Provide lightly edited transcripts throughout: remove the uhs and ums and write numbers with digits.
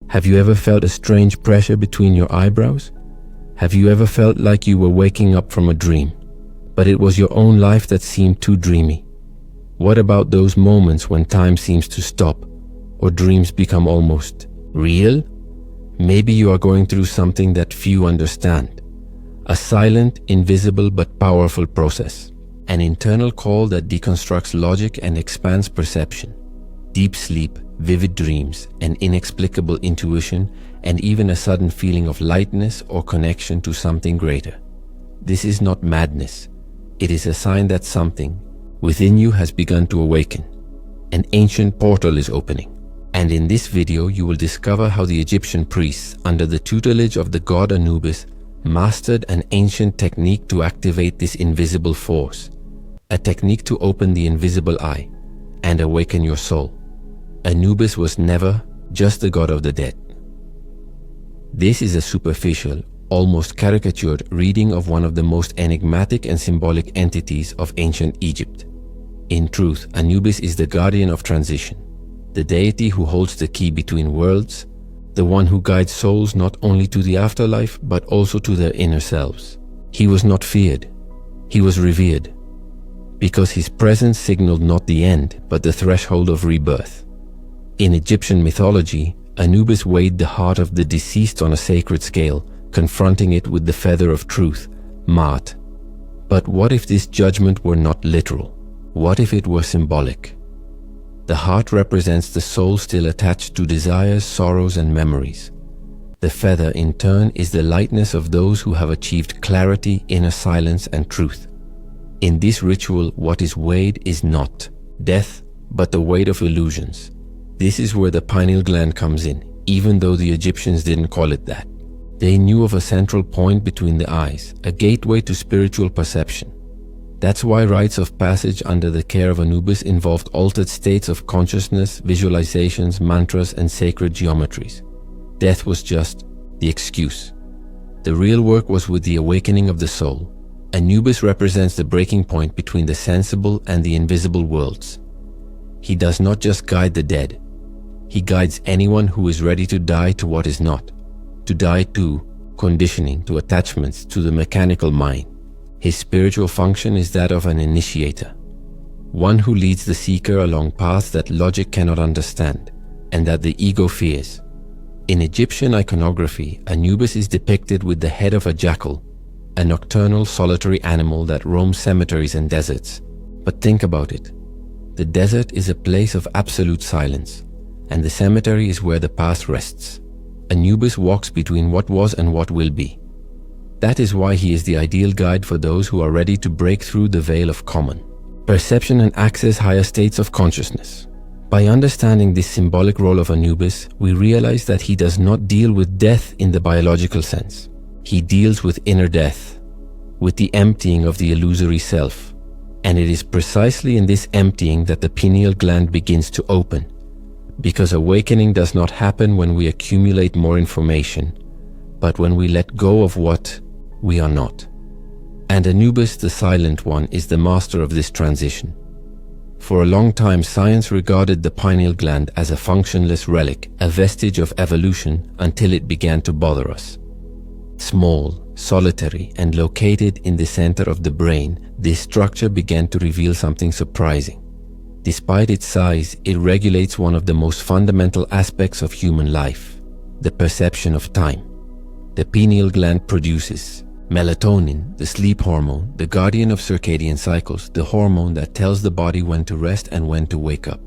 Have you ever felt a strange pressure between your eyebrows? Have you ever felt like you were waking up from a dream, but it was your own life that seemed too dreamy? What about those moments when time seems to stop, or dreams become almost real? Maybe you are going through something that few understand. A silent, invisible but powerful process. An internal call that deconstructs logic and expands perception. Deep sleep, vivid dreams, an inexplicable intuition, and even a sudden feeling of lightness or connection to something greater. This is not madness. It is a sign that something within you has begun to awaken. An ancient portal is opening. And in this video, you will discover how the Egyptian priests, under the tutelage of the god Anubis, mastered an ancient technique to activate this invisible force. A technique to open the invisible eye and awaken your soul. Anubis was never just the god of the dead. This is a superficial, almost caricatured reading of one of the most enigmatic and symbolic entities of ancient Egypt. In truth, Anubis is the guardian of transition, the deity who holds the key between worlds, the one who guides souls not only to the afterlife but also to their inner selves. He was not feared, he was revered, because his presence signaled not the end but the threshold of rebirth. In Egyptian mythology, Anubis weighed the heart of the deceased on a sacred scale, confronting it with the feather of truth, Maat. But what if this judgment were not literal? What if it were symbolic? The heart represents the soul still attached to desires, sorrows, and memories. The feather, in turn, is the lightness of those who have achieved clarity, inner silence, and truth. In this ritual, what is weighed is not death, but the weight of illusions. This is where the pineal gland comes in, even though the Egyptians didn't call it that. They knew of a central point between the eyes, a gateway to spiritual perception. That's why rites of passage under the care of Anubis involved altered states of consciousness, visualizations, mantras, and sacred geometries. Death was just the excuse. The real work was with the awakening of the soul. Anubis represents the breaking point between the sensible and the invisible worlds. He does not just guide the dead. He guides anyone who is ready to die to what is not, to die to conditioning, to attachments, to the mechanical mind. His spiritual function is that of an initiator, one who leads the seeker along paths that logic cannot understand and that the ego fears. In Egyptian iconography, Anubis is depicted with the head of a jackal, a nocturnal, solitary animal that roams cemeteries and deserts. But think about it. The desert is a place of absolute silence, and the cemetery is where the past rests. Anubis walks between what was and what will be. That is why he is the ideal guide for those who are ready to break through the veil of common perception and access higher states of consciousness. By understanding this symbolic role of Anubis, we realize that he does not deal with death in the biological sense. He deals with inner death, with the emptying of the illusory self. And it is precisely in this emptying that the pineal gland begins to open. Because awakening does not happen when we accumulate more information, but when we let go of what we are not. And Anubis, the silent one, is the master of this transition. For a long time, science regarded the pineal gland as a functionless relic, a vestige of evolution, until it began to bother us. Small, solitary, and located in the center of the brain, this structure began to reveal something surprising. Despite its size, it regulates one of the most fundamental aspects of human life, the perception of time. The pineal gland produces melatonin, the sleep hormone, the guardian of circadian cycles, the hormone that tells the body when to rest and when to wake up.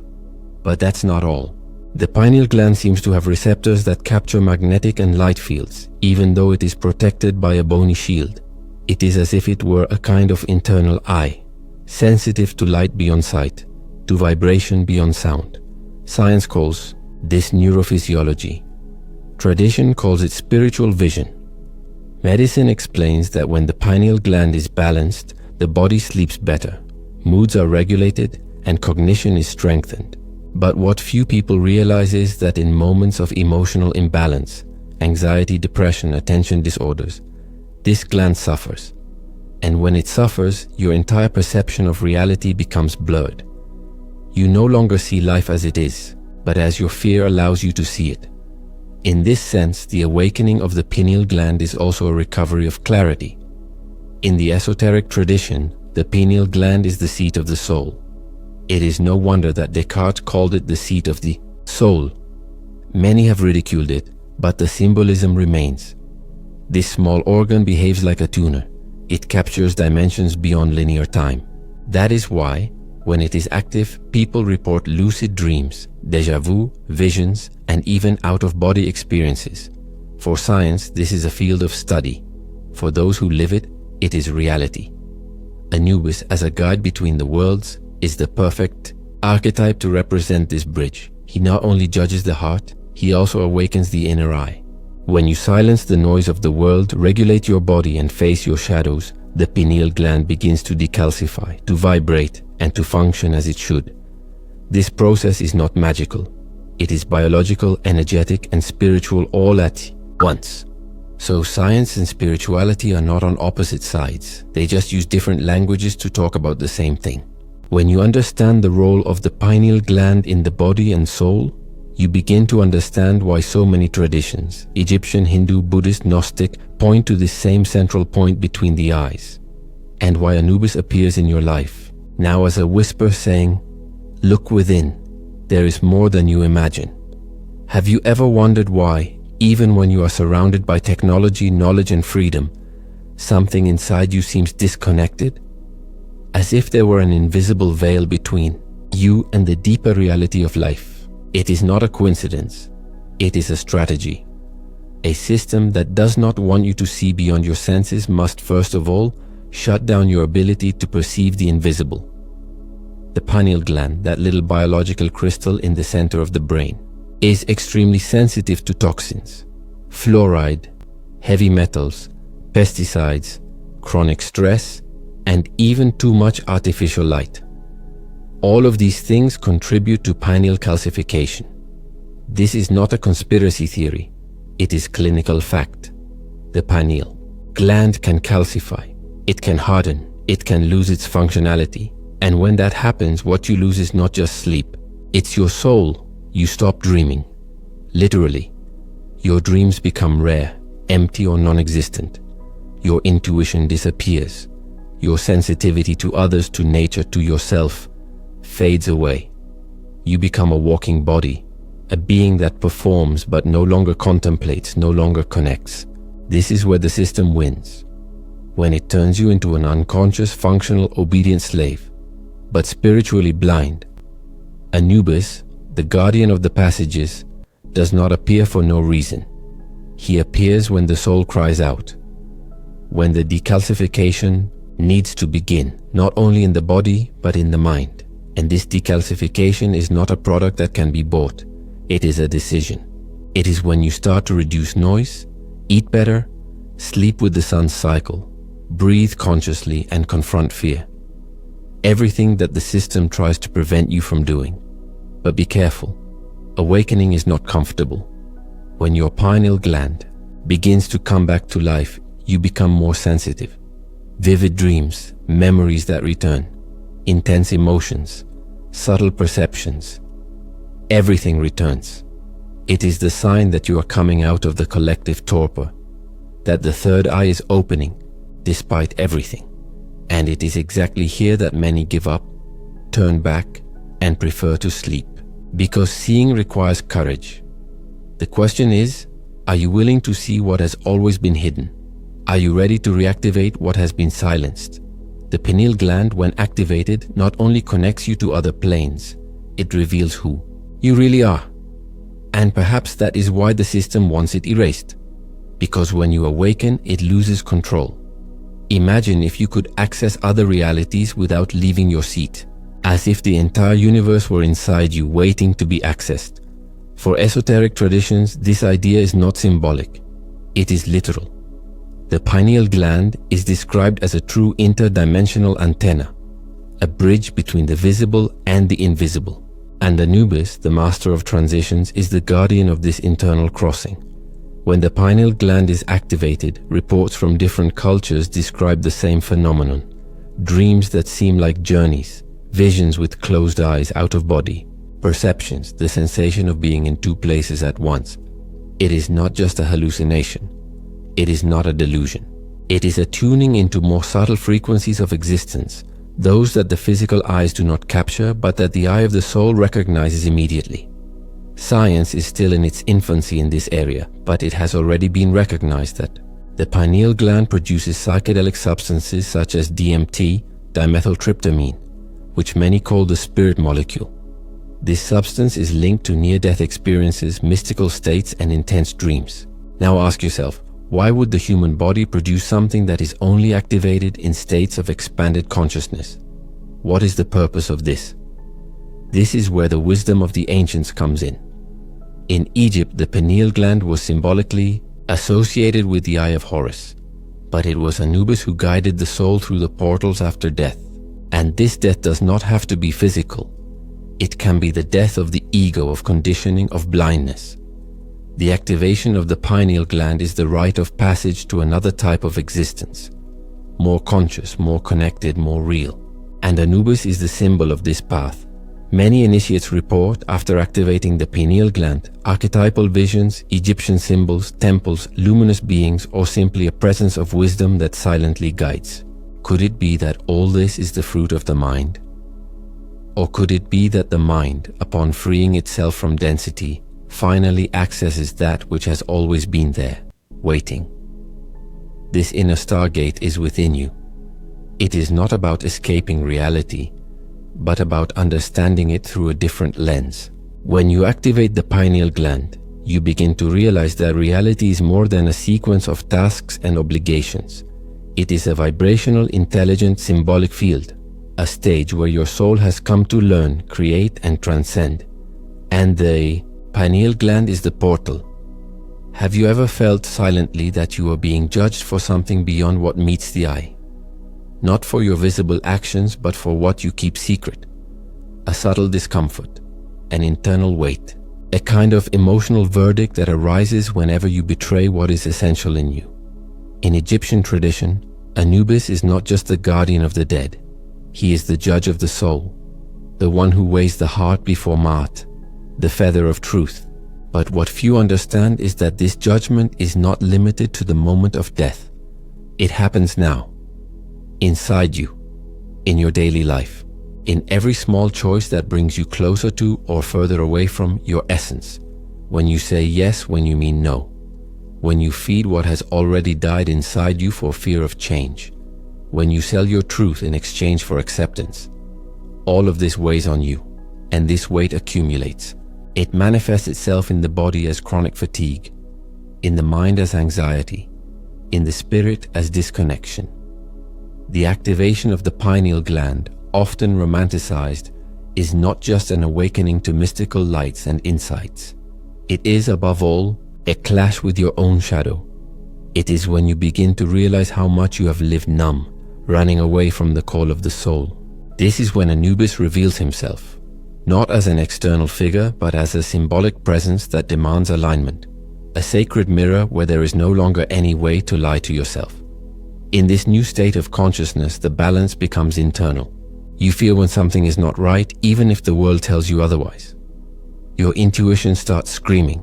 But that's not all. The pineal gland seems to have receptors that capture magnetic and light fields, even though it is protected by a bony shield. It is as if it were a kind of internal eye, sensitive to light beyond sight, to vibration beyond sound. Science calls this neurophysiology. Tradition calls it spiritual vision. Medicine explains that when the pineal gland is balanced, the body sleeps better, moods are regulated, and cognition is strengthened. But what few people realize is that in moments of emotional imbalance, anxiety, depression, attention disorders, this gland suffers. And when it suffers, your entire perception of reality becomes blurred. You no longer see life as it is, but as your fear allows you to see it. In this sense, the awakening of the pineal gland is also a recovery of clarity. In the esoteric tradition, the pineal gland is the seat of the soul. It is no wonder that Descartes called it the seat of the soul. Many have ridiculed it, but the symbolism remains. This small organ behaves like a tuner. It captures dimensions beyond linear time. That is why, when it is active, people report lucid dreams, déjà vu, visions, and even out-of-body experiences. For science, this is a field of study. For those who live it, it is reality. Anubis, as a guide between the worlds, is the perfect archetype to represent this bridge. He not only judges the heart, he also awakens the inner eye. When you silence the noise of the world, regulate your body and face your shadows, the pineal gland begins to decalcify, to vibrate, and to function as it should. This process is not magical. It is biological, energetic, and spiritual all at once. So science and spirituality are not on opposite sides. They just use different languages to talk about the same thing. When you understand the role of the pineal gland in the body and soul, you begin to understand why so many traditions, Egyptian, Hindu, Buddhist, Gnostic, point to this same central point between the eyes, and why Anubis appears in your life, now as a whisper saying, "Look within, there is more than you imagine." Have you ever wondered why, even when you are surrounded by technology, knowledge, and freedom, something inside you seems disconnected? As if there were an invisible veil between you and the deeper reality of life. It is not a coincidence. It is a strategy. A system that does not want you to see beyond your senses must first of all shut down your ability to perceive the invisible. The pineal gland, that little biological crystal in the center of the brain, is extremely sensitive to toxins, fluoride, heavy metals, pesticides, chronic stress, and even too much artificial light. All of these things contribute to pineal calcification. This is not a conspiracy theory. It is clinical fact. The pineal gland can calcify. It can harden. It can lose its functionality. And when that happens, what you lose is not just sleep. It's your soul. You stop dreaming. Literally. Your dreams become rare, empty, or non-existent. Your intuition disappears. Your sensitivity to others, to nature, to yourself fades away. You become a walking body, a being that performs but no longer contemplates, no longer connects. This is where the system wins, when it turns you into an unconscious, functional, obedient slave, but spiritually blind. Anubis, the guardian of the passages, does not appear for no reason. He appears when the soul cries out, when the decalcification needs to begin, not only in the body but in the mind. And this decalcification is not a product that can be bought. It is a decision. It is when you start to reduce noise, eat better, sleep with the sun's cycle, breathe consciously, and confront fear. Everything that the system tries to prevent you from doing. But be careful. Awakening is not comfortable. When your pineal gland begins to come back to life, you become more sensitive. Vivid dreams, memories that return, intense emotions, subtle perceptions. Everything returns. It is the sign that you are coming out of the collective torpor, that the third eye is opening despite everything. And it is exactly here that many give up, turn back, and prefer to sleep. Because seeing requires courage. The question is, are you willing to see what has always been hidden? Are you ready to reactivate what has been silenced? The pineal gland, when activated, not only connects you to other planes, it reveals who you really are. And perhaps that is why the system wants it erased. Because when you awaken, it loses control. Imagine if you could access other realities without leaving your seat, as if the entire universe were inside you waiting to be accessed. For esoteric traditions, this idea is not symbolic. It is literal. The pineal gland is described as a true interdimensional antenna, a bridge between the visible and the invisible. And Anubis, the master of transitions, is the guardian of this internal crossing. When the pineal gland is activated, reports from different cultures describe the same phenomenon. Dreams that seem like journeys, visions with closed eyes, out of body, perceptions, the sensation of being in two places at once. It is not just a hallucination. It is not a delusion. It is a tuning into more subtle frequencies of existence, those that the physical eyes do not capture, but that the eye of the soul recognizes immediately. Science is still in its infancy in this area, but it has already been recognized that the pineal gland produces psychedelic substances such as DMT, dimethyltryptamine, which many call the spirit molecule. This substance is linked to near-death experiences, mystical states, and intense dreams. Now ask yourself, why would the human body produce something that is only activated in states of expanded consciousness? What is the purpose of this? This is where the wisdom of the ancients comes in. In Egypt, the pineal gland was symbolically associated with the eye of Horus, but it was Anubis who guided the soul through the portals after death. And this death does not have to be physical. It can be the death of the ego, of conditioning, of blindness. The activation of the pineal gland is the rite of passage to another type of existence, more conscious, more connected, more real. And Anubis is the symbol of this path. Many initiates report, after activating the pineal gland, archetypal visions, Egyptian symbols, temples, luminous beings, or simply a presence of wisdom that silently guides. Could it be that all this is the fruit of the mind? Or could it be that the mind, upon freeing itself from density, finally accesses that which has always been there, waiting? This inner stargate is within you. It is not about escaping reality, but about understanding it through a different lens. When you activate the pineal gland, you begin to realize that reality is more than a sequence of tasks and obligations. It is a vibrational, intelligent, symbolic field, a stage where your soul has come to learn, create, and transcend. And the pineal gland is the portal. Have you ever felt silently that you are being judged for something beyond what meets the eye? Not for your visible actions, but for what you keep secret. A subtle discomfort, an internal weight, a kind of emotional verdict that arises whenever you betray what is essential in you. In Egyptian tradition, Anubis is not just the guardian of the dead. He is the judge of the soul, the one who weighs the heart before Maat, the feather of truth. But what few understand is that this judgment is not limited to the moment of death. It happens now, inside you, in your daily life, in every small choice that brings you closer to or further away from your essence. When you say yes when you mean no. When you feed what has already died inside you for fear of change. When you sell your truth in exchange for acceptance. All of this weighs on you, and this weight accumulates. It manifests itself in the body as chronic fatigue, in the mind as anxiety, in the spirit as disconnection. The activation of the pineal gland, often romanticized, is not just an awakening to mystical lights and insights. It is, above all, a clash with your own shadow. It is when you begin to realize how much you have lived numb, running away from the call of the soul. This is when Anubis reveals himself, not as an external figure, but as a symbolic presence that demands alignment, a sacred mirror where there is no longer any way to lie to yourself. In this new state of consciousness, the balance becomes internal. You feel when something is not right, even if the world tells you otherwise. Your intuition starts screaming.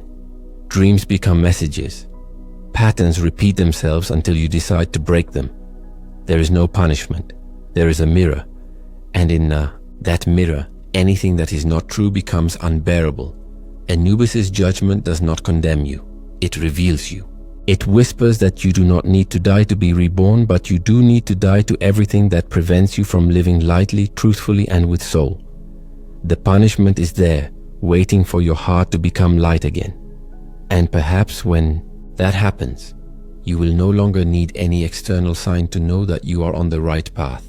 Dreams become messages. Patterns repeat themselves until you decide to break them. There is no punishment. There is a mirror. And in that mirror, anything that is not true becomes unbearable. Anubis's judgment does not condemn you. It reveals you. It whispers that you do not need to die to be reborn, but you do need to die to everything that prevents you from living lightly, truthfully, and with soul. The punishment is there, waiting for your heart to become light again. And perhaps when that happens, you will no longer need any external sign to know that you are on the right path.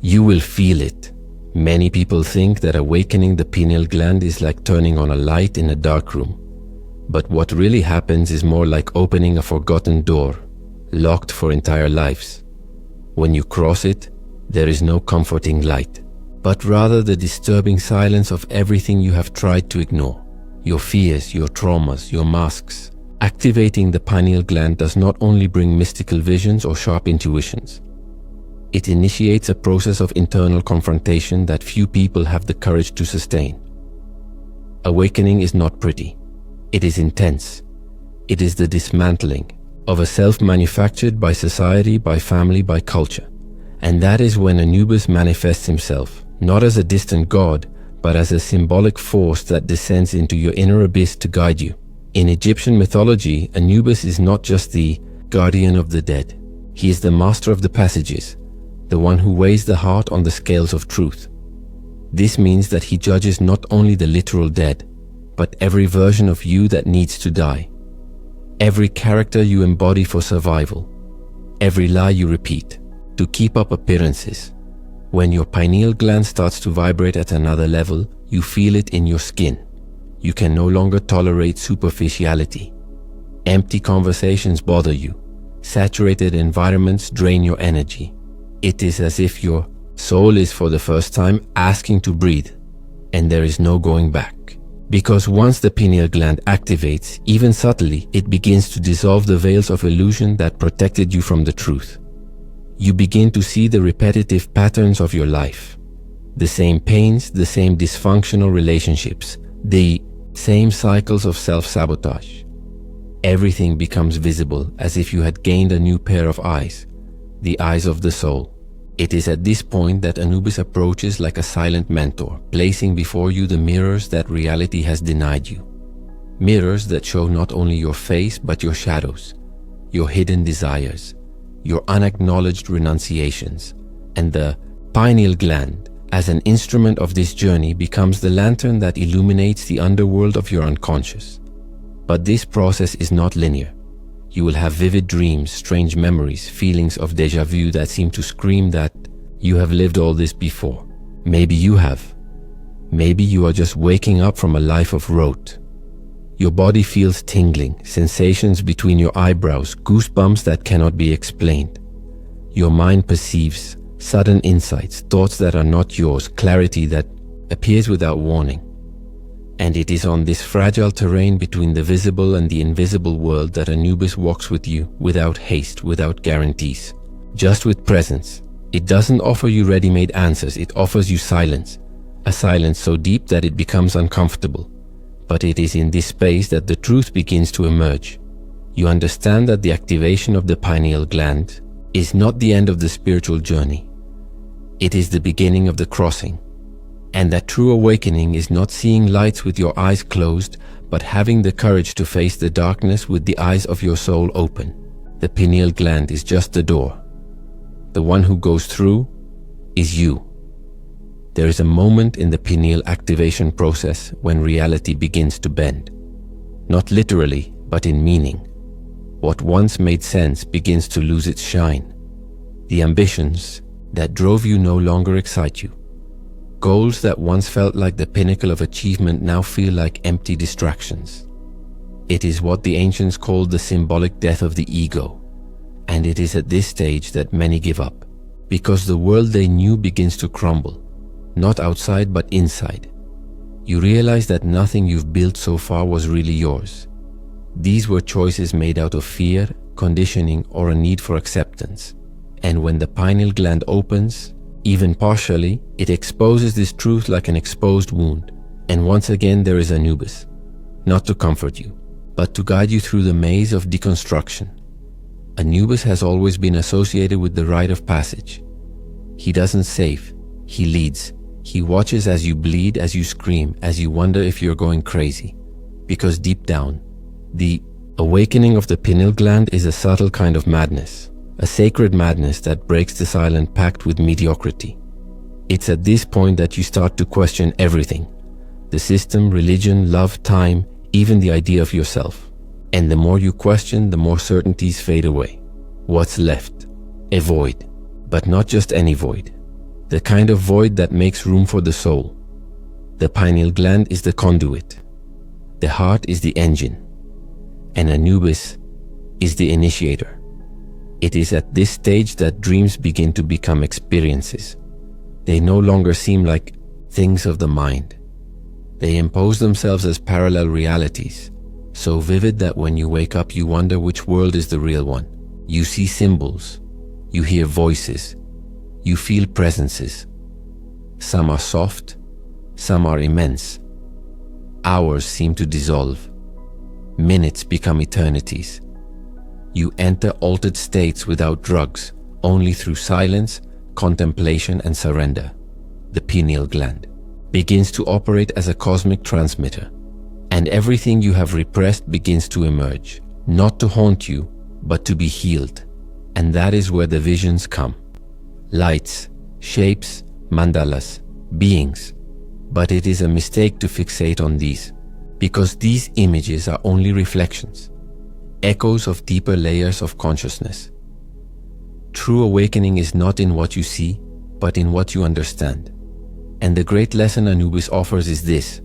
You will feel it. Many people think that awakening the pineal gland is like turning on a light in a dark room. But what really happens is more like opening a forgotten door, locked for entire lives. When you cross it, there is no comforting light, but rather the disturbing silence of everything you have tried to ignore. Your fears, your traumas, your masks. Activating the pineal gland does not only bring mystical visions or sharp intuitions. It initiates a process of internal confrontation that few people have the courage to sustain. Awakening is not pretty. It is intense. It is the dismantling of a self manufactured by society, by family, by culture. And that is when Anubis manifests himself, not as a distant god, but as a symbolic force that descends into your inner abyss to guide you. In Egyptian mythology, Anubis is not just the guardian of the dead. He is the master of the passages, the one who weighs the heart on the scales of truth. This means that he judges not only the literal dead, but every version of you that needs to die. Every character you embody for survival. Every lie you repeat to keep up appearances. When your pineal gland starts to vibrate at another level, you feel it in your skin. You can no longer tolerate superficiality. Empty conversations bother you. Saturated environments drain your energy. It is as if your soul is for the first time asking to breathe, and there is no going back. Because once the pineal gland activates, even subtly, it begins to dissolve the veils of illusion that protected you from the truth. You begin to see the repetitive patterns of your life. The same pains, the same dysfunctional relationships, the same cycles of self-sabotage. Everything becomes visible as if you had gained a new pair of eyes, the eyes of the soul. It is at this point that Anubis approaches like a silent mentor, placing before you the mirrors that reality has denied you. Mirrors that show not only your face but your shadows, your hidden desires, your unacknowledged renunciations. And the pineal gland, as an instrument of this journey, becomes the lantern that illuminates the underworld of your unconscious. But this process is not linear. You will have vivid dreams, strange memories, feelings of déjà vu that seem to scream that you have lived all this before. Maybe you have. Maybe you are just waking up from a life of rote. Your body feels tingling, sensations between your eyebrows, goosebumps that cannot be explained. Your mind perceives sudden insights, thoughts that are not yours, clarity that appears without warning. And it is on this fragile terrain between the visible and the invisible world that Anubis walks with you, without haste, without guarantees, just with presence. It doesn't offer you ready-made answers, it offers you silence, a silence so deep that it becomes uncomfortable. But it is in this space that the truth begins to emerge. You understand that the activation of the pineal gland is not the end of the spiritual journey. It is the beginning of the crossing. And that true awakening is not seeing lights with your eyes closed, but having the courage to face the darkness with the eyes of your soul open. The pineal gland is just the door. The one who goes through is you. There is a moment in the pineal activation process when reality begins to bend. Not literally, but in meaning. What once made sense begins to lose its shine. The ambitions that drove you no longer excite you. Goals that once felt like the pinnacle of achievement now feel like empty distractions. It is what the ancients called the symbolic death of the ego. And it is at this stage that many give up, because the world they knew begins to crumble, not outside but inside. You realize that nothing you've built so far was really yours. These were choices made out of fear, conditioning, or a need for acceptance. And when the pineal gland opens, even partially, it exposes this truth like an exposed wound. And once again there is Anubis, not to comfort you, but to guide you through the maze of deconstruction. Anubis has always been associated with the rite of passage. He doesn't save, he leads. He watches as you bleed, as you scream, as you wonder if you're going crazy. Because deep down, the awakening of the pineal gland is a subtle kind of madness. A sacred madness that breaks the silent pact with mediocrity. It's at this point that you start to question everything. The system, religion, love, time, even the idea of yourself. And the more you question, the more certainties fade away. What's left? A void. But not just any void. The kind of void that makes room for the soul. The pineal gland is the conduit. The heart is the engine. And Anubis is the initiator. It is at this stage that dreams begin to become experiences. They no longer seem like things of the mind. They impose themselves as parallel realities, so vivid that when you wake up you wonder which world is the real one. You see symbols, you hear voices, you feel presences. Some are soft, some are immense. Hours seem to dissolve. minutes become eternities. You enter altered states without drugs, only through silence, contemplation, and surrender. The pineal gland begins to operate as a cosmic transmitter, and everything you have repressed begins to emerge, not to haunt you, but to be healed. And that is where the visions come. Lights, shapes, mandalas, beings. But it is a mistake to fixate on these, because these images are only reflections, echoes of deeper layers of consciousness. True awakening is not in what you see, but in what you understand. And the great lesson Anubis offers is this: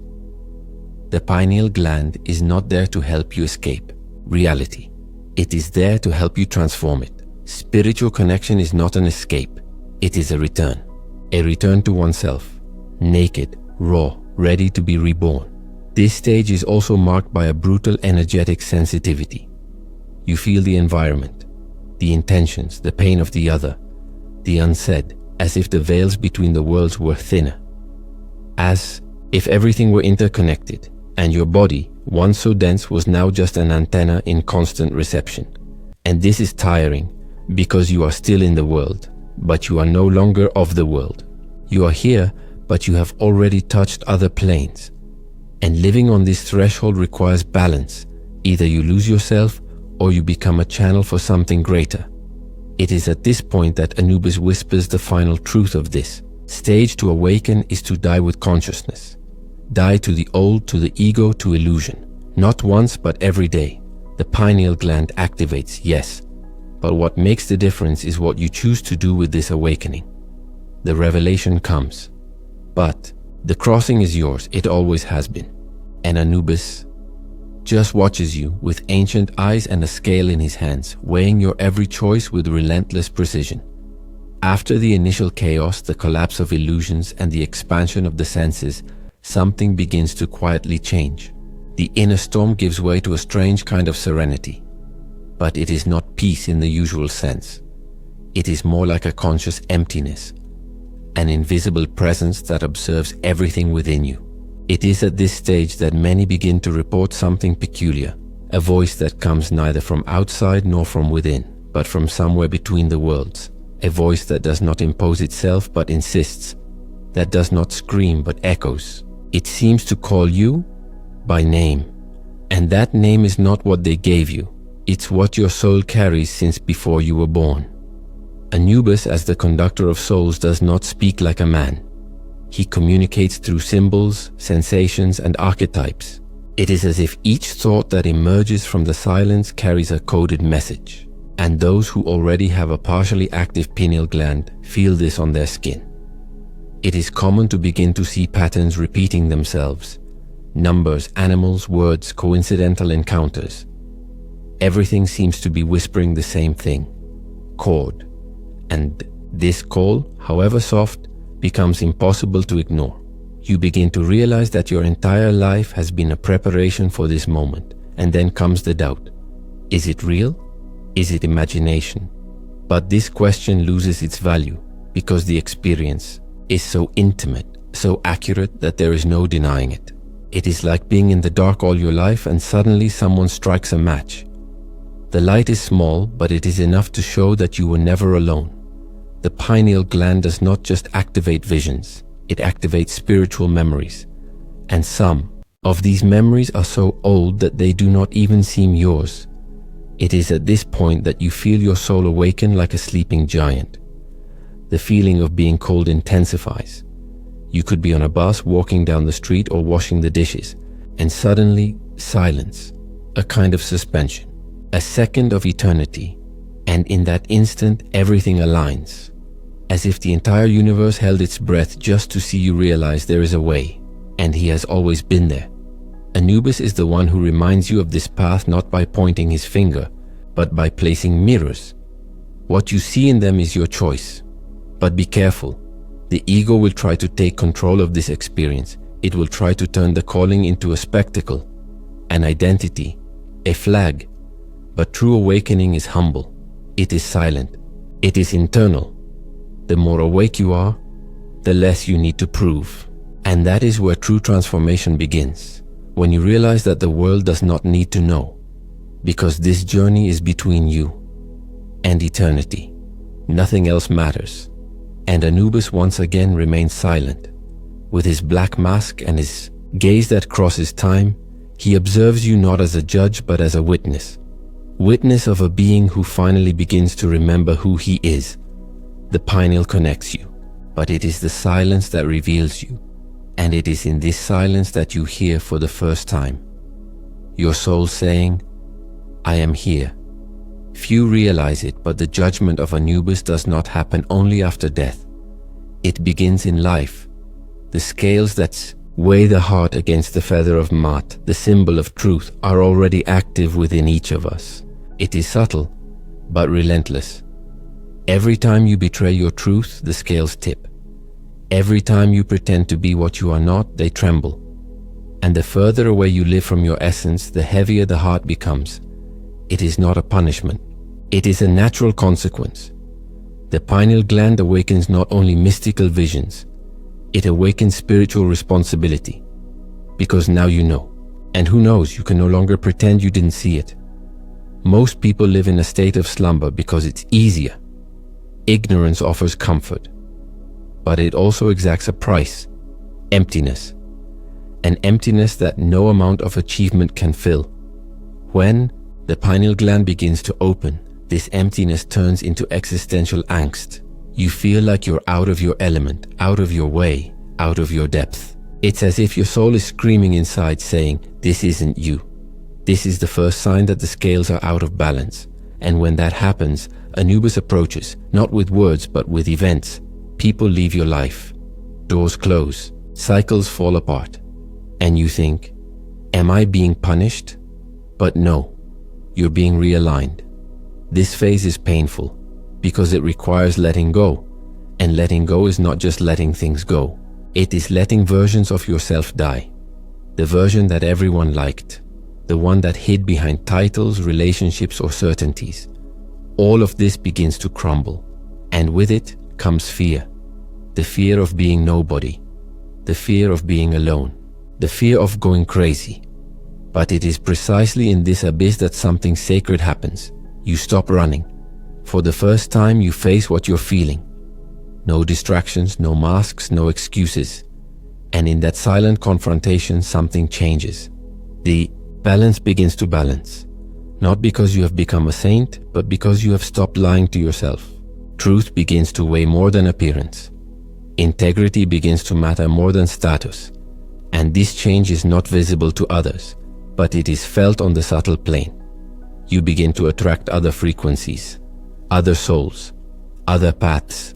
the pineal gland is not there to help you escape reality. It is there to help you transform it. Spiritual connection is not an escape. It is a return to oneself, naked, raw, ready to be reborn. This stage is also marked by a brutal energetic sensitivity. You feel the environment, the intentions, the pain of the other, the unsaid, as if the veils between the worlds were thinner. As if everything were interconnected, and your body, once so dense, was now just an antenna in constant reception. And this is tiring, because you are still in the world, but you are no longer of the world. You are here, but you have already touched other planes. And living on this threshold requires balance. Either you lose yourself, or you become a channel for something greater. It is at this point that Anubis whispers the final truth of this. Stage to awaken is to die with consciousness. Die to the old, to the ego, to illusion. Not once, but every day. The pineal gland activates, yes. But what makes the difference is what you choose to do with this awakening. The revelation comes. But the crossing is yours, it always has been. And Anubis just watches you with ancient eyes and a scale in his hands, weighing your every choice with relentless precision. After the initial chaos, the collapse of illusions, and the expansion of the senses, something begins to quietly change. The inner storm gives way to a strange kind of serenity. But it is not peace in the usual sense. It is more like a conscious emptiness, an invisible presence that observes everything within you. It is at this stage that many begin to report something peculiar, a voice that comes neither from outside nor from within, but from somewhere between the worlds, a voice that does not impose itself but insists, that does not scream but echoes. It seems to call you by name, and that name is not what they gave you, it's what your soul carries since before you were born. Anubis, as the conductor of souls, does not speak like a man. He communicates through symbols, sensations, and archetypes. It is as if each thought that emerges from the silence carries a coded message, and those who already have a partially active pineal gland feel this on their skin. It is common to begin to see patterns repeating themselves, numbers, animals, words, coincidental encounters. Everything seems to be whispering the same thing: chord. And this call, however soft, becomes impossible to ignore. You begin to realize that your entire life has been a preparation for this moment, and then comes the doubt. Is it real? Is it imagination? But this question loses its value because the experience is so intimate, so accurate that there is no denying it. It is like being in the dark all your life and suddenly someone strikes a match. The light is small, but it is enough to show that you were never alone. The pineal gland does not just activate visions, it activates spiritual memories. And some of these memories are so old that they do not even seem yours. It is at this point that you feel your soul awaken like a sleeping giant. The feeling of being cold intensifies. You could be on a bus, walking down the street, or washing the dishes, and suddenly silence, a kind of suspension, a second of eternity, and in that instant everything aligns. As if the entire universe held its breath just to see you realize there is a way, and he has always been there. Anubis is the one who reminds you of this path not by pointing his finger, but by placing mirrors. What you see in them is your choice. But be careful. The ego will try to take control of this experience. It will try to turn the calling into a spectacle, an identity, a flag. But true awakening is humble. It is silent. It is internal. The more awake you are, the less you need to prove. And that is where true transformation begins. when you realize that the world does not need to know, because this journey is between you and eternity. Nothing else matters. And Anubis once again remains silent. With his black mask and his gaze that crosses time, he observes you not as a judge but as a witness. Witness of a being who finally begins to remember who he is. The pineal connects you, but it is the silence that reveals you. And it is in this silence that you hear for the first time your soul saying, I am here. Few realize it, but the judgment of Anubis does not happen only after death. It begins in life. The scales that weigh the heart against the feather of Maat, the symbol of truth, are already active within each of us. It is subtle, but relentless. Every time you betray your truth, the scales tip. Every time you pretend to be what you are not, they tremble. And the further away you live from your essence, the heavier the heart becomes. It is not a punishment. It is a natural consequence. The pineal gland awakens not only mystical visions, it awakens spiritual responsibility. Because now you know. And who knows, you can no longer pretend you didn't see it. Most people live in a state of slumber because it's easier. Ignorance offers comfort. But it also exacts a price, emptiness. An emptiness that no amount of achievement can fill. When the pineal gland begins to open, this emptiness turns into existential angst. You feel like you're out of your element, out of your way, out of your depth. It's as if your soul is screaming inside saying, this isn't you. This is the first sign that the scales are out of balance. And when that happens, Anubis approaches, not with words but with events. People leave your life. Doors close. Cycles fall apart. And you think, am I being punished? But no, you're being realigned. This phase is painful because it requires letting go. And letting go is not just letting things go. It is letting versions of yourself die. The version that everyone liked. The one that hid behind titles, relationships, or certainties. All of this begins to crumble. And with it comes fear. The fear of being nobody. The fear of being alone. The fear of going crazy. But it is precisely in this abyss that something sacred happens. You stop running. For the first time, you face what you're feeling. No distractions, no masks, no excuses. And in that silent confrontation, something changes. The balance begins to balance. Not because you have become a saint, but because you have stopped lying to yourself. Truth begins to weigh more than appearance. Integrity begins to matter more than status. And this change is not visible to others, but it is felt on the subtle plane. You begin to attract other frequencies, other souls, other paths.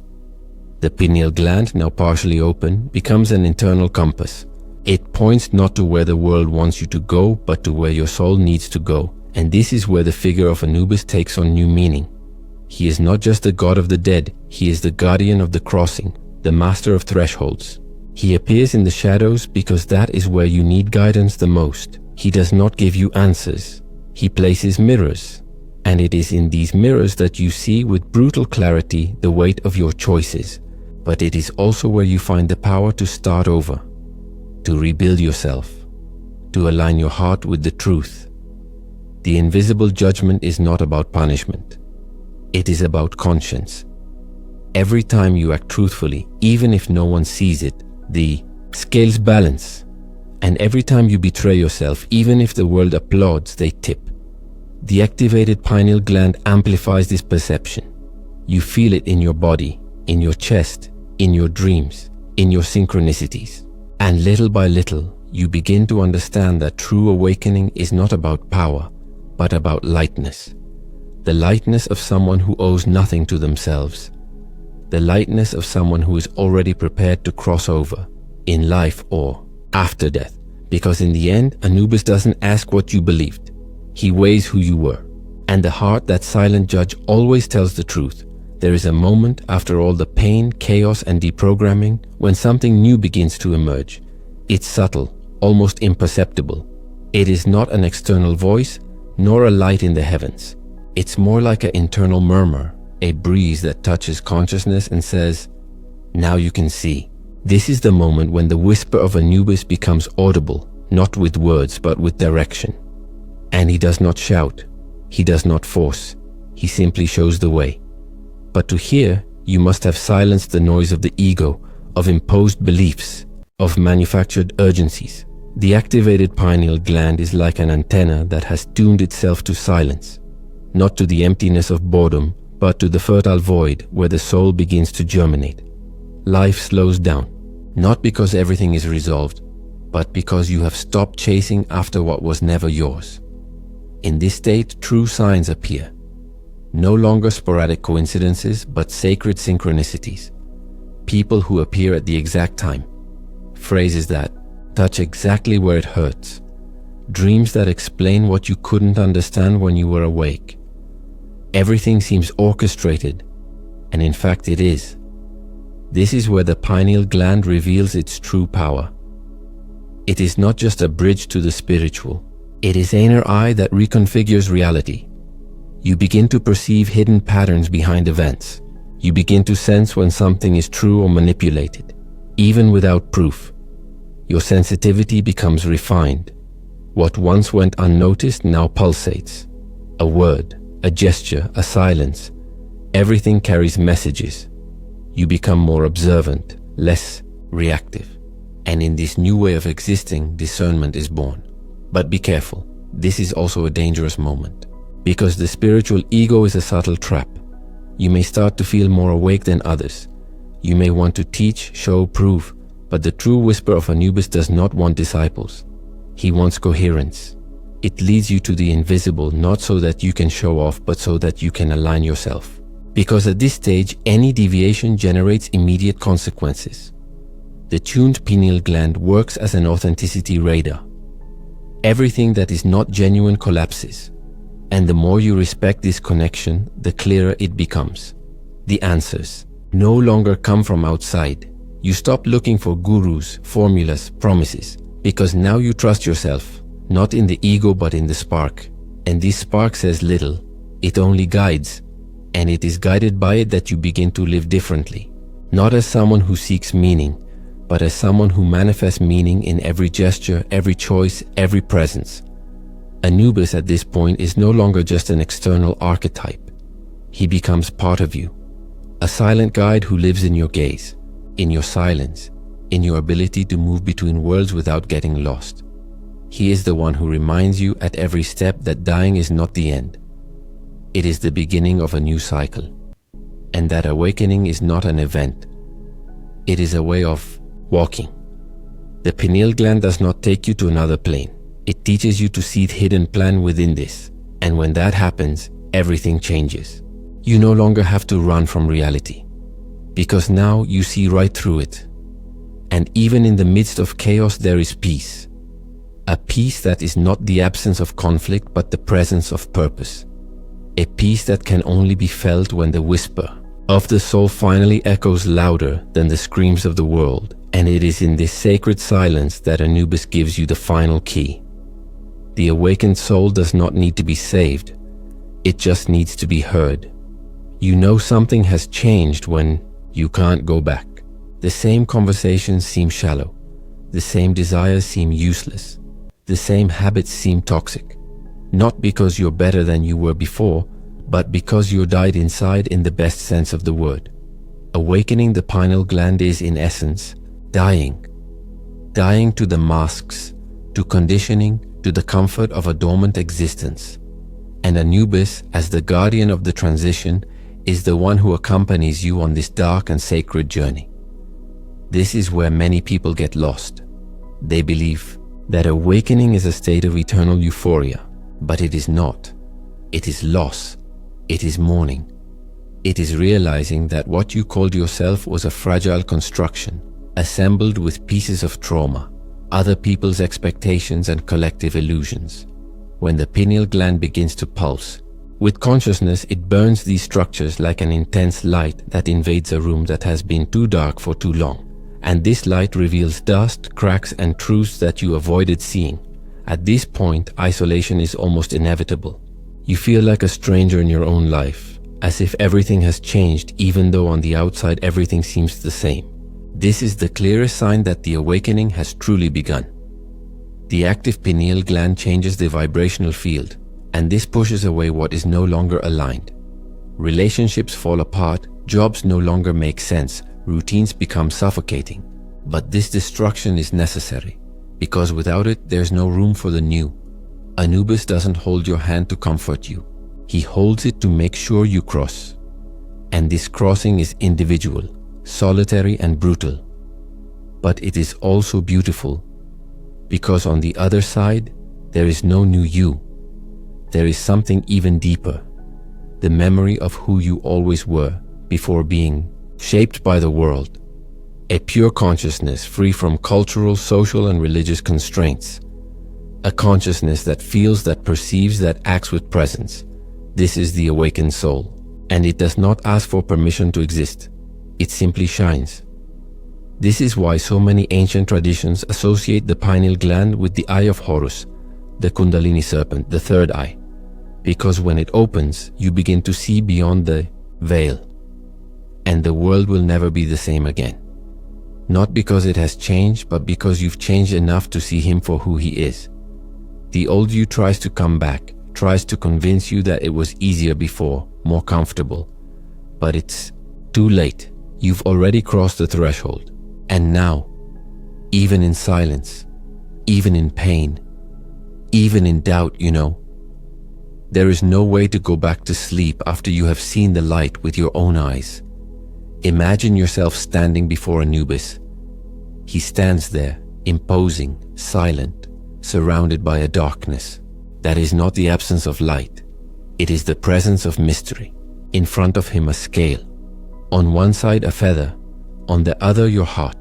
The pineal gland, now partially open, becomes an internal compass. It points not to where the world wants you to go, but to where your soul needs to go. And this is where the figure of Anubis takes on new meaning. He is not just the god of the dead, he is the guardian of the crossing, the master of thresholds. He appears in the shadows because that is where you need guidance the most. He does not give you answers. He places mirrors. And it is in these mirrors that you see with brutal clarity the weight of your choices. But it is also where you find the power to start over, to rebuild yourself, to align your heart with the truth. The invisible judgment is not about punishment. It is about conscience. Every time you act truthfully, even if no one sees it, the scales balance. And every time you betray yourself, even if the world applauds, they tip. The activated pineal gland amplifies this perception. You feel it in your body, in your chest, in your dreams, in your synchronicities. And little by little, you begin to understand that true awakening is not about power, but about lightness. The lightness of someone who owes nothing to themselves. The lightness of someone who is already prepared to cross over, in life or after death. Because in the end, Anubis doesn't ask what you believed. He weighs who you were. And the heart, that silent judge, always tells the truth. There is a moment after all the pain, chaos, and deprogramming when something new begins to emerge. It's subtle, almost imperceptible. It is not an external voice, nor a light in the heavens. It's more like an internal murmur, a breeze that touches consciousness and says, now you can see. This is the moment when the whisper of Anubis becomes audible, not with words but with direction. And he does not shout, he does not force, he simply shows the way. But to hear, you must have silenced the noise of the ego, of imposed beliefs, of manufactured urgencies. The activated pineal gland is like an antenna that has tuned itself to silence, not to the emptiness of boredom, but to the fertile void where the soul begins to germinate. Life slows down, not because everything is resolved, but because you have stopped chasing after what was never yours. In this state, true signs appear. No longer sporadic coincidences, but sacred synchronicities. People who appear at the exact time. Phrases that touch exactly where it hurts. Dreams that explain what you couldn't understand when you were awake. Everything seems orchestrated, and in fact it is. This is where the pineal gland reveals its true power. It is not just a bridge to the spiritual. It is inner eye that reconfigures reality. You begin to perceive hidden patterns behind events. You begin to sense when something is true or manipulated, even without proof. Your sensitivity becomes refined. What once went unnoticed now pulsates. A word, a gesture, a silence. Everything carries messages. You become more observant, less reactive. And in this new way of existing, discernment is born. But be careful, this is also a dangerous moment. Because the spiritual ego is a subtle trap. You may start to feel more awake than others. You may want to teach, show, prove, but the true whisper of Anubis does not want disciples. He wants coherence. It leads you to the invisible, not so that you can show off, but so that you can align yourself. Because at this stage, any deviation generates immediate consequences. The tuned pineal gland works as an authenticity radar. Everything that is not genuine collapses. And the more you respect this connection, the clearer it becomes. The answers no longer come from outside. You stop looking for gurus, formulas, promises, because now you trust yourself, not in the ego but in the spark. And this spark says little, it only guides, and it is guided by it that you begin to live differently. Not as someone who seeks meaning, but as someone who manifests meaning in every gesture, every choice, every presence. Anubis at this point is no longer just an external archetype. He becomes part of you, a silent guide who lives in your gaze, in your silence, in your ability to move between worlds without getting lost. He is the one who reminds you at every step that dying is not the end. It is the beginning of a new cycle, and that awakening is not an event. It is a way of walking. The pineal gland does not take you to another plane. It teaches you to see the hidden plan within this, and when that happens, everything changes. You no longer have to run from reality, because now you see right through it. And even in the midst of chaos, there is peace. A peace that is not the absence of conflict, but the presence of purpose. A peace that can only be felt when the whisper of the soul finally echoes louder than the screams of the world. And it is in this sacred silence that Anubis gives you the final key. The awakened soul does not need to be saved. It just needs to be heard. You know something has changed when you can't go back. The same conversations seem shallow. The same desires seem useless. The same habits seem toxic. Not because you're better than you were before, but because you died inside in the best sense of the word. Awakening the pineal gland is, in essence, dying. Dying to the masks, to conditioning, to the comfort of a dormant existence. And Anubis, as the guardian of the transition, is the one who accompanies you on this dark and sacred journey. This is where many people get lost. They believe that awakening is a state of eternal euphoria, but it is not. It is loss. It is mourning. It is realizing that what you called yourself was a fragile construction, assembled with pieces of trauma, other people's expectations and collective illusions. When the pineal gland begins to pulse, with consciousness it burns these structures like an intense light that invades a room that has been too dark for too long. And this light reveals dust, cracks, and truths that you avoided seeing. At this point, isolation is almost inevitable. You feel like a stranger in your own life, as if everything has changed even though on the outside everything seems the same. This is the clearest sign that the awakening has truly begun. The active pineal gland changes the vibrational field, and this pushes away what is no longer aligned. Relationships fall apart, jobs no longer make sense, routines become suffocating. But this destruction is necessary, because without it, there's no room for the new. Anubis doesn't hold your hand to comfort you. He holds it to make sure you cross. And this crossing is individual, solitary and brutal. But it is also beautiful, because on the other side, there is no new you. There is something even deeper, the memory of who you always were before being shaped by the world. A pure consciousness free from cultural, social, and religious constraints. A consciousness that feels, that perceives, that acts with presence. This is the awakened soul, and it does not ask for permission to exist. It simply shines. This is why so many ancient traditions associate the pineal gland with the eye of Horus, the Kundalini serpent, the third eye. Because when it opens, you begin to see beyond the veil, and the world will never be the same again. Not because it has changed, but because you've changed enough to see him for who he is. The old you tries to come back, tries to convince you that it was easier before, more comfortable. But it's too late. You've already crossed the threshold. And now, even in silence, even in pain, even in doubt, there is no way to go back to sleep after you have seen the light with your own eyes. Imagine yourself standing before Anubis. He stands there, imposing, silent, surrounded by a darkness. That is not the absence of light. It is the presence of mystery. In front of him a scale. On one side a feather, on the other your heart.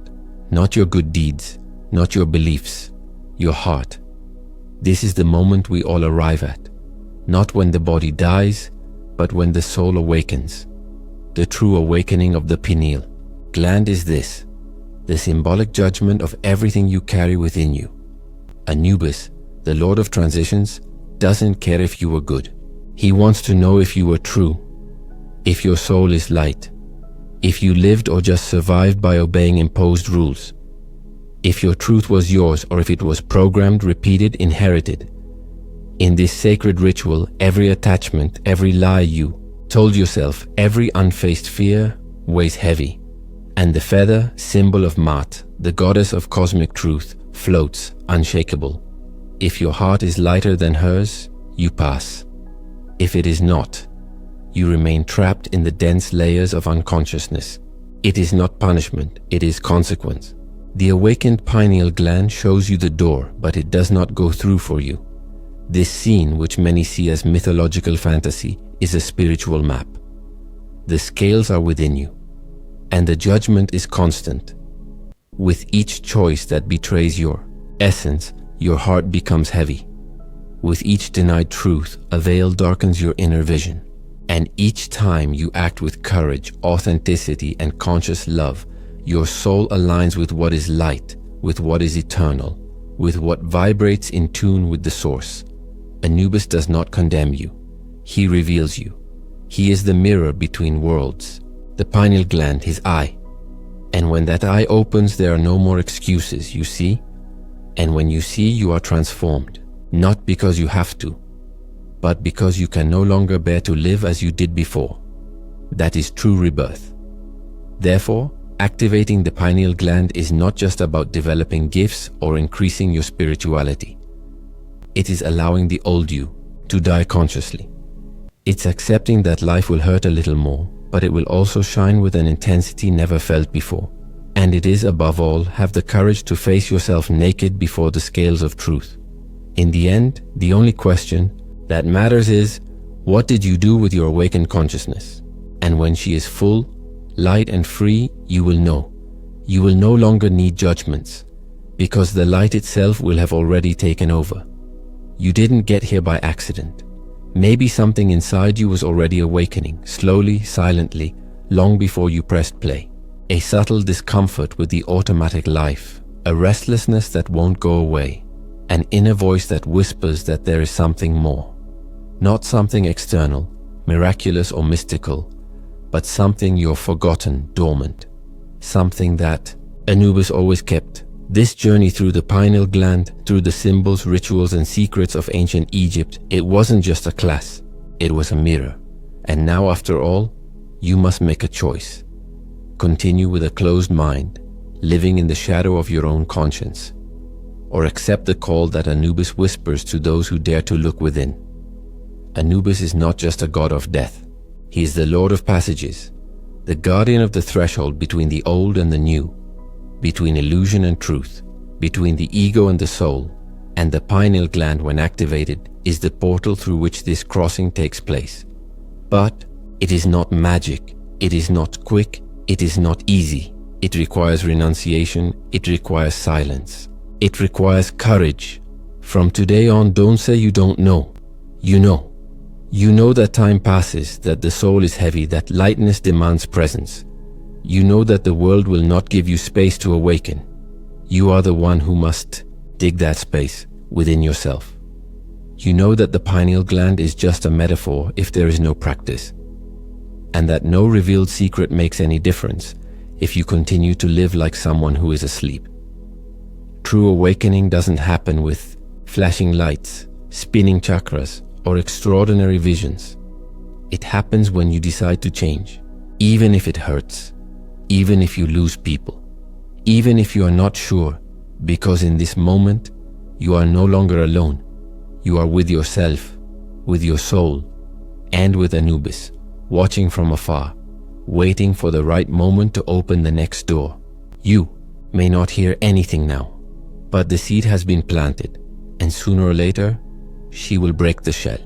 Not your good deeds, not your beliefs, your heart. This is the moment we all arrive at. Not when the body dies, but when the soul awakens. The true awakening of the pineal gland is this, the symbolic judgment of everything you carry within you. Anubis, the Lord of Transitions, doesn't care if you were good. He wants to know if you were true, if your soul is light, if you lived or just survived by obeying imposed rules, if your truth was yours or if it was programmed, repeated, inherited. In this sacred ritual, every attachment, every lie you told yourself, every unfaced fear weighs heavy. And the feather, symbol of Maat, the goddess of cosmic truth, floats unshakable. If your heart is lighter than hers, you pass. If it is not, you remain trapped in the dense layers of unconsciousness. It is not punishment, it is consequence. The awakened pineal gland shows you the door, but it does not go through for you. This scene, which many see as mythological fantasy, is a spiritual map. The scales are within you, and the judgment is constant. With each choice that betrays your essence, your heart becomes heavy. With each denied truth, a veil darkens your inner vision. And each time you act with courage, authenticity, and conscious love, your soul aligns with what is light, with what is eternal, with what vibrates in tune with the source. Anubis does not condemn you. He reveals you. He is the mirror between worlds, the pineal gland, his eye. And when that eye opens, there are no more excuses, you see? And when you see, you are transformed, not because you have to, but because you can no longer bear to live as you did before. That is true rebirth. Therefore, activating the pineal gland is not just about developing gifts or increasing your spirituality. It is allowing the old you to die consciously. It's accepting that life will hurt a little more, but it will also shine with an intensity never felt before. And it is, above all, have the courage to face yourself naked before the scales of truth. In the end, the only question that matters is, what did you do with your awakened consciousness? And when she is full, light and free, you will know. You will no longer need judgments, because the light itself will have already taken over. You didn't get here by accident. Maybe something inside you was already awakening, slowly, silently, long before you pressed play. A subtle discomfort with the automatic life, a restlessness that won't go away, an inner voice that whispers that there is something more. Not something external, miraculous or mystical, but something you've forgotten, dormant. Something that Anubis always kept This journey through the pineal gland, through the symbols, rituals, and secrets of ancient Egypt, it wasn't just a class, it was a mirror. And now, after all, you must make a choice. Continue with a closed mind, living in the shadow of your own conscience, or accept the call that Anubis whispers to those who dare to look within. Anubis is not just a god of death. He is the Lord of Passages, the guardian of the threshold between the old and the new, between illusion and truth, between the ego and the soul, and the pineal gland, when activated, is the portal through which this crossing takes place. But it is not magic, it is not quick, it is not easy. It requires renunciation, it requires silence. It requires courage. From today on, don't say you don't know. You know. You know that time passes, that the soul is heavy, that lightness demands presence. You know that the world will not give you space to awaken. You are the one who must dig that space within yourself. You know that the pineal gland is just a metaphor if there is no practice, and that no revealed secret makes any difference if you continue to live like someone who is asleep. True awakening doesn't happen with flashing lights, spinning chakras, or extraordinary visions. It happens when you decide to change, even if it hurts, even if you lose people, even if you are not sure, because in this moment, you are no longer alone. You are with yourself, with your soul, and with Anubis, watching from afar, waiting for the right moment to open the next door. You may not hear anything now, but the seed has been planted, and sooner or later, she will break the shell.